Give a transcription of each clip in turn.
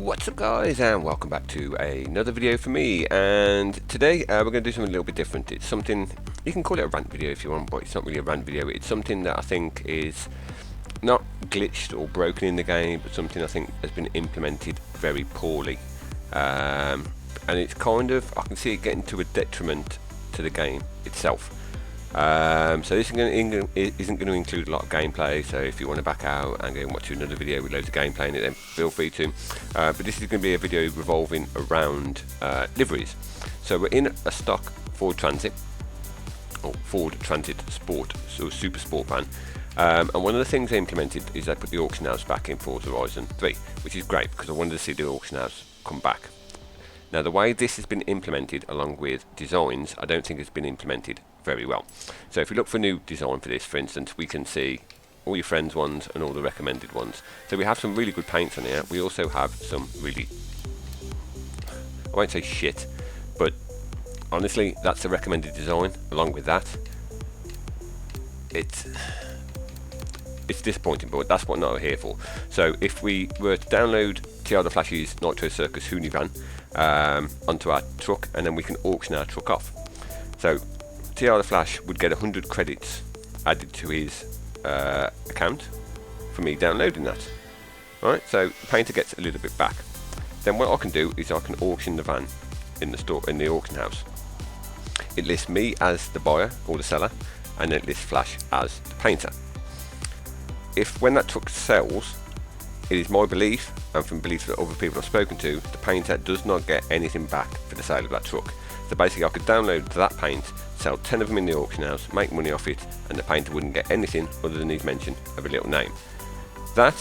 What's up guys, and welcome back to another video for me. And today we're going to do something a little bit different. It's something, you can call it a rant video if you want, but it's not really a rant video. It's something that I think is not glitched or broken in the game, but something I think has been implemented very poorly. And it's kind of, I can see it getting to a detriment to the game itself. So this isn't going to include a lot of gameplay, so if you want to back out and go and watch another video with loads of gameplay in it, then feel free to. But this is going to be a video revolving around liveries. So we're in a stock Ford Transit, or Ford Transit Sport, so Super Sport van. And one of the things they implemented is they put the auction house back in Forza Horizon 3, which is great because I wanted to see the auction house come back. Now the way this has been implemented along with designs, I don't think it's been implemented very well. So if we look for new design for this, for instance, we can see all your friends ones and all the recommended ones. So we have some really good paints on here. We also have some really, I won't say shit, but honestly that's the recommended design. Along with that, it's disappointing, but that's what we're here for. So if we were to download TR the Flash's Nitro Circus Hoonie van onto our truck, and then we can auction our truck off. So TR the Flash would get 100 credits added to his account for me downloading that. Right, so the painter gets a little bit back. Then what I can do is I can auction the van in the store, in the auction house. It lists me as the buyer or the seller, and then it lists Flash as the painter. If when that truck sells, it is my belief, and from beliefs that other people I've spoken to, the painter does not get anything back for the sale of that truck. So basically I could download that paint, sell 10 of them in the auction house, make money off it, and the painter wouldn't get anything other than his mention of a little name. That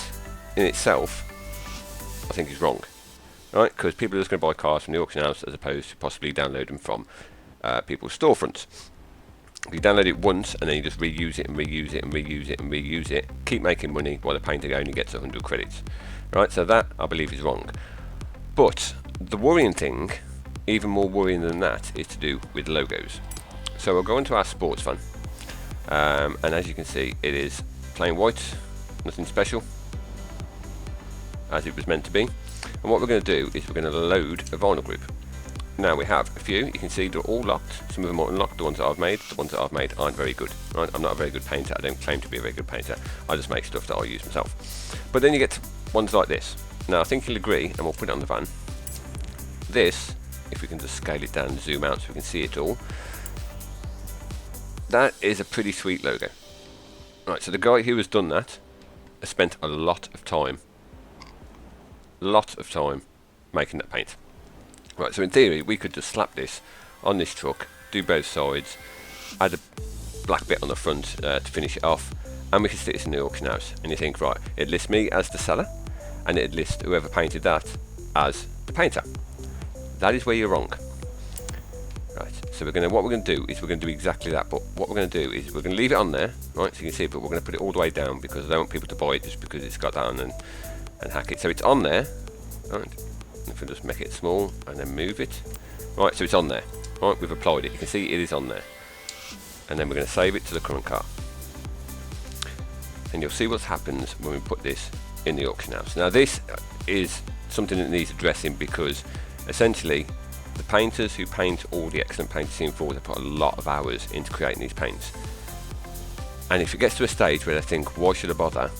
in itself I think is wrong, right? Because people are just going to buy cars from the auction house as opposed to possibly download them from people's storefronts. If you download it once and then you just reuse it and reuse it and reuse it and reuse it, keep making money while the painter only gets 100 credits. Right, so that I believe is wrong. But the worrying thing, even more worrying than that, is to do with logos. So we'll go into our sports van, and as you can see, it is plain white, nothing special, as it was meant to be. And what we're going to do is we're going to load a vinyl group. Now we have a few, you can see they're all locked. Some of them are unlocked, the ones that I've made. The ones that I've made aren't very good. Right? I'm not a very good painter, I don't claim to be a very good painter. I just make stuff that I use myself. But then you get to ones like this. Now I think you'll agree, and we'll put it on the van. This, if we can just scale it down and zoom out so we can see it all, that is a pretty sweet logo. Right, so the guy who has done that has spent a lot of time making that paint. Right, so in theory we could just slap this on this truck, do both sides, add a black bit on the front to finish it off, and we can stick this in the auction house. And you think, right, it lists me as the seller, and it lists whoever painted that as the painter. That is where you're wrong. Right, so what we're going to do is we're going to do exactly that, but what we're going to do is we're going to leave it on there, right, so you can see it, but we're going to put it all the way down because I don't want people to buy it just because it's got that on and hack it. So it's on there, right. If we just make it small and then move it, right, so it's on there, right, we've applied it, you can see it is on there, and then we're going to save it to the current car, and you'll see what happens when we put this in the auction house. Now this is something that needs addressing because essentially the painters who paint all the excellent paints seen forward have put a lot of hours into creating these paints, and if it gets to a stage where they think, why should I bother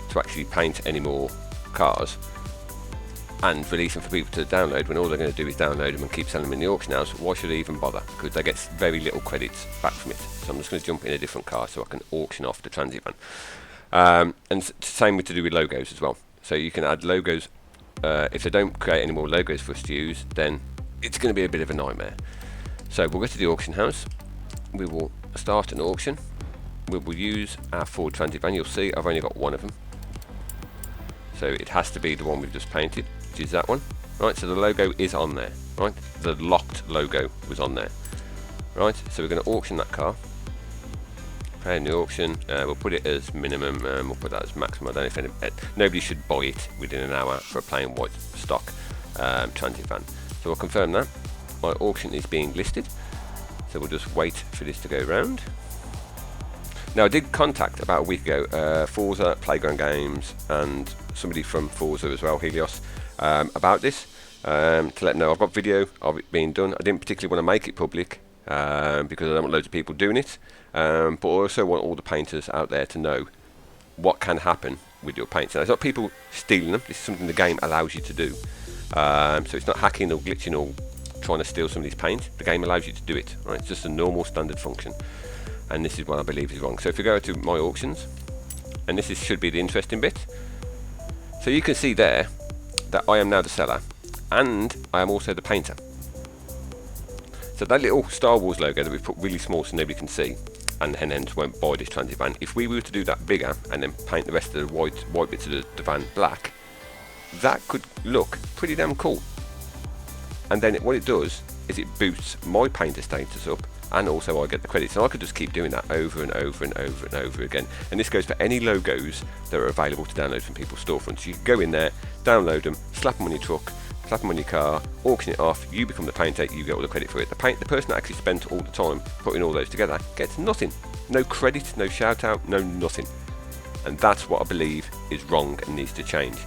to actually paint any more cars and release them for people to download when all they're going to do is download them and keep selling them in the auction house, why should they even bother? Because they get very little credits back from it. So I'm just going to jump in a different car so I can auction off the transit van. And same to do with logos as well. So you can add logos. If they don't create any more logos for us to use, then it's going to be a bit of a nightmare. So we'll go to the auction house. We will start an auction. We will use our Ford Transit van. You'll see I've only got one of them. So it has to be the one we've just painted, which is that one. Right, so the logo is on there, right? The locked logo was on there. Right, so we're going to auction that car. Pay in the auction, we'll put it as minimum, and we'll put that as maximum. I don't know if nobody should buy it within an hour for a plain white stock transit van. So we'll confirm that. My auction is being listed, so we'll just wait for this to go round. Now I did contact about a week ago Forza Playground Games and somebody from Forza as well, Helios, about this, to let them know I've got video of it being done. I didn't particularly want to make it public because I don't want loads of people doing it, but I also want all the painters out there to know what can happen with your paints. Now, it's not people stealing them. This is something the game allows you to do. So it's not hacking or glitching or trying to steal somebody's paint. The game allows you to do it. Right? It's just a normal standard function, and this is what I believe is wrong. So if we go to my auctions, and this should be the interesting bit. So you can see there that I am now the seller, and I am also the painter. So that little Star Wars logo that we've put really small so nobody can see, and hence won't buy this transit van. If we were to do that bigger and then paint the rest of the white bits of the van black, that could look pretty damn cool. And then what it does is it boosts my painter status up, and also I get the credits. And I could just keep doing that over and over and over and over again. And this goes for any logos that are available to download from people's storefronts. You can go in there, download them, slap them on your truck, slap them on your car, auction it off, you become the painter, you get all the credit for it. The person that actually spent all the time putting all those together gets nothing. No credit, no shout out, no nothing. And that's what I believe is wrong and needs to change.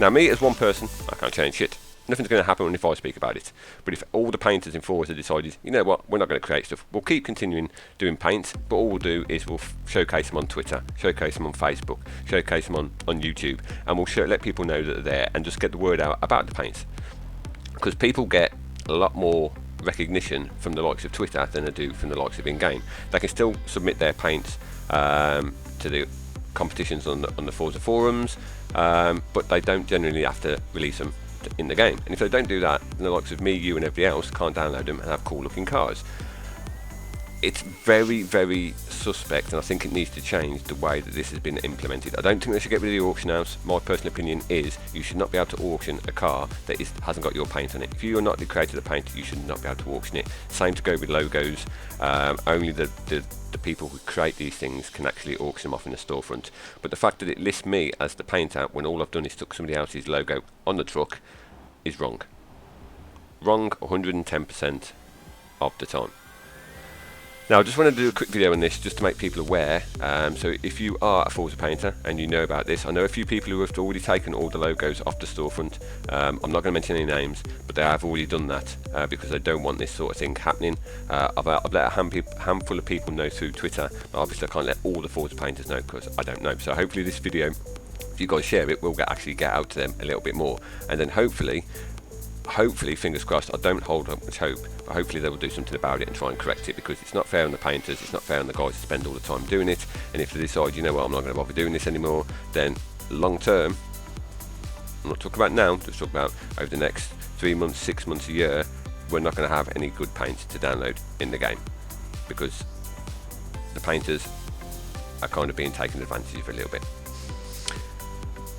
Now, me as one person, I can't change shit. Nothing's going to happen if I speak about it. But if all the painters in Forza decided, you know what, we're not going to create stuff, we'll keep continuing doing paints, but all we'll do is we'll showcase them on Twitter, showcase them on Facebook, showcase them on YouTube, and we'll let people know that they're there and just get the word out about the paints. Because people get a lot more recognition from the likes of Twitter than they do from the likes of in-game. They can still submit their paints to the competitions on the Forza forums, but they don't generally have to release them in the game. And if they don't do that, then the likes of me, you and everybody else can't download them and have cool looking cars. It's very, very suspect, and I think it needs to change the way that this has been implemented. I don't think they should get rid of the auction house. My personal opinion is you should not be able to auction a car that hasn't got your paint on it. If you're not the creator of the paint, you should not be able to auction it. Same to go with logos. Only the people who create these things can actually auction them off in the storefront. But the fact that it lists me as the painter when all I've done is took somebody else's logo on the truck is wrong. Wrong 110% of the time. Now, I just want to do a quick video on this just to make people aware. So if you are a Forza painter and you know about this, I know a few people who have already taken all the logos off the storefront. I'm not going to mention any names, but they have already done that because they don't want this sort of thing happening. I've let a handful of people know through Twitter, but obviously I can't let all the Forza painters know because I don't know. So hopefully this video, if you guys share it, will actually get out to them a little bit more, and then hopefully, fingers crossed, I don't hold up much hope, but hopefully they will do something about it and try and correct it, because it's not fair on the painters, it's not fair on the guys who spend all the time doing it. And if they decide, you know what, I'm not going to bother doing this anymore, then long term, I'm not talking about now, just talking about over the next 3 months, 6 months, a year, we're not going to have any good paints to download in the game, because the painters are kind of being taken advantage of a little bit.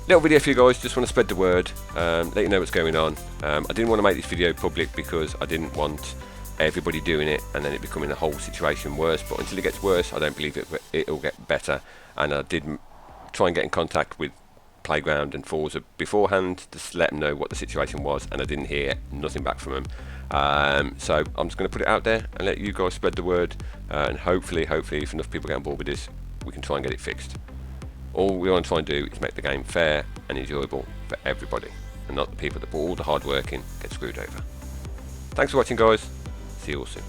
Little video for you guys, just want to spread the word, let you know what's going on. I didn't want to make this video public because I didn't want everybody doing it and then it becoming the whole situation worse, but until it gets worse I don't believe it'll get better. And I did try and get in contact with Playground and Forza beforehand to let them know what the situation was, and I didn't hear nothing back from them. So I'm just going to put it out there and let you guys spread the word, and hopefully if enough people get on board with this, we can try and get it fixed. All we want to try and do is make the game fair and enjoyable for everybody, and not the people that put all the hard work in get screwed over. Thanks for watching, guys. See you all soon.